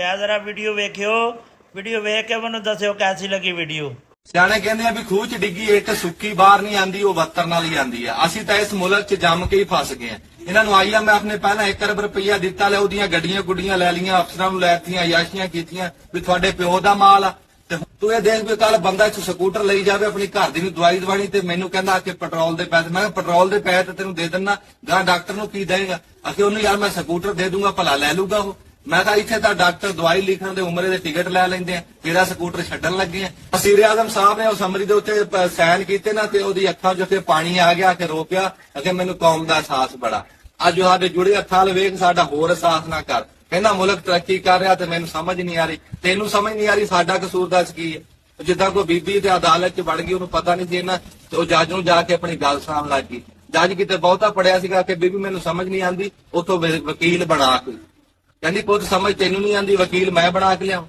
जरा video वेखियो, video वेख के मैनूं दस्सिओ कैसी लगी वीडियो। ਸਿਆਣੇ ਕਹਿੰਦੇ ਆ ਵੀ ਖੂਹ 'ਚ ਡਿੱਗੀ ਇੱਟ ਸੁੱਕੀ ਬਾਹਰ ਨਹੀਂ ਆਂਦੀ, ਉਹ ਬੱਤਰ ਨਾਲ ਹੀ ਆਂਦੀ ਆ। ਅਸੀਂ ਤਾਂ ਇਸ ਮੁਲਕ 'ਚ ਜੰਮ ਕੇ ਹੀ ਫਸ ਗਏ ਆ। ਇਹਨਾਂ ਨੂੰ ਆਈਆ ਮੈਂ ਆਪਣੇ ਪਹਿਲਾਂ 1 ਅਰਬ ਰੁਪਈਆ ਦਿੱਤਾ, ਲੈ ਉਹਦੀਆਂ ਗੱਡੀਆਂ ਗੁੱਡੀਆਂ ਲੈ ਲਈਆਂ, ਅਫਸਰਾਂ ਨੂੰ ਲੈਤੀਆਂ, ਯਾਸ਼ੀਆਂ ਕੀਤੀਆਂ ਵੀ ਤੁਹਾਡੇ ਪਿਓ ਦਾ ਮਾਲ ਆ। ਤੇ ਤੂੰ ਇਹ ਦੇਖ ਵੀ ਕੱਲ ਬੰਦਾ ਇੱਕ ਸਕੂਟਰ ਲਈ ਜਾਵੇ ਆਪਣੀ ਘਰ ਦੀ ਨੂੰ ਦਵਾਈ ਦਵਾਣੀ, ਤੇ ਮੈਨੂੰ ਕਹਿੰਦਾ ਕਿ ਪੈਟਰੋਲ ਦੇ ਪੈਸੇ। ਮੈਂ ਕਿਹਾ ਪੈਟਰੋਲ ਦੇ ਪੈਸੇ ਤੇ ਤੈਨੂੰ ਦੇ ਦਿੰਨਾ, ਗਾਂ ਡਾਕਟਰ ਨੂੰ ਕੀ ਦੇਗਾ? ਆਖੇ ਉਹਨੂੰ ਯਾਰ ਮੈਂ ਸਕੂਟਰ ਦੇ ਦੂੰਗਾ, ਭਲਾ ਲੈ ਲੂਗਾ ਉਹ। ਮੈਂ ਕਿਹਾ ਇੱਥੇ ਤਾਂ ਡਾਕਟਰ ਦਵਾਈ ਲਿਖਣ ਦੇ ਉਮਰੇ ਦੇ ਟਿਕਟ ਲੈ ਲੈਂਦੇ ਆ, ਤੇਰਾ ਸਕੂਟਰ ਛੱਡਣ ਲੱਗੇ ਆ। ਵਜ਼ੀਰ ਆਜ਼ਮ ਸਾਹਿਬ ਨੇ ਉਸ ਅਮਰੀ ਦੇ ਉੱਤੇ ਸਾਈਨ ਕੀਤੇ ਨਾ, ਤੇ ਉਹਦੀ ਅੱਖਾਂ 'ਚ ਪਾਣੀ ਆ ਗਿਆ ਕਿ ਰੋ ਪਿਆ, ਕਿ ਮੈਨੂੰ ਕੌਮ ਦਾ ਅਹਿਸਾਸ ਬੜਾ। ਅੱਜ ਸਾਡੇ ਜੁੜੇ ਹੱਥਾਂ ਵਾਲ ਵੇਖ, ਸਾਡਾ ਹੋਰ ਅਹਿਸਾਸ ਨਾ ਕਰ। ਕਹਿੰਦਾ ਮੁਲਕ ਤਰੱਕੀ ਕਰ ਰਿਹਾ ਤੇ ਮੈਨੂੰ ਸਮਝ ਨਹੀਂ ਆ ਰਹੀ। ਤੈਨੂੰ ਸਮਝ ਨਹੀਂ ਆ ਰਹੀ, ਸਾਡਾ ਕਸੂਰ ਦੱਸ ਕੀ ਹੈ? ਜਿੱਦਾਂ ਕੋਈ ਬੀਬੀ ਤੇ ਅਦਾਲਤ 'ਚ ਵੜ ਗਈ, ਉਹਨੂੰ ਪਤਾ ਨਹੀਂ ਸੀ ਇਹਨਾਂ, ਤੇ ਉਹ ਜੱਜ ਨੂੰ ਜਾ ਕੇ ਆਪਣੀ ਗੱਲ ਸੁਣਾਉਣ ਲੱਗ ਗਈ। ਜੱਜ ਕਿਤੇ ਬਹੁਤਾ ਪੜਿਆ ਸੀਗਾ ਕਿ ਬੀਬੀ ਮੈਨੂੰ ਸਮਝ ਨਹੀਂ ਆਉਂਦੀ, ਉੱਥੋਂ ਵਕੀਲ ਬਣਾ ਕੇ ਕਹਿੰਦੀ ਪੁੱਤ ਸਮਝ ਤੈਨੂੰ ਨਹੀਂ ਆਉਂਦੀ, ਵਕੀਲ ਮੈਂ ਬਣਾ ਕੇ ਲਿਆਉਂ।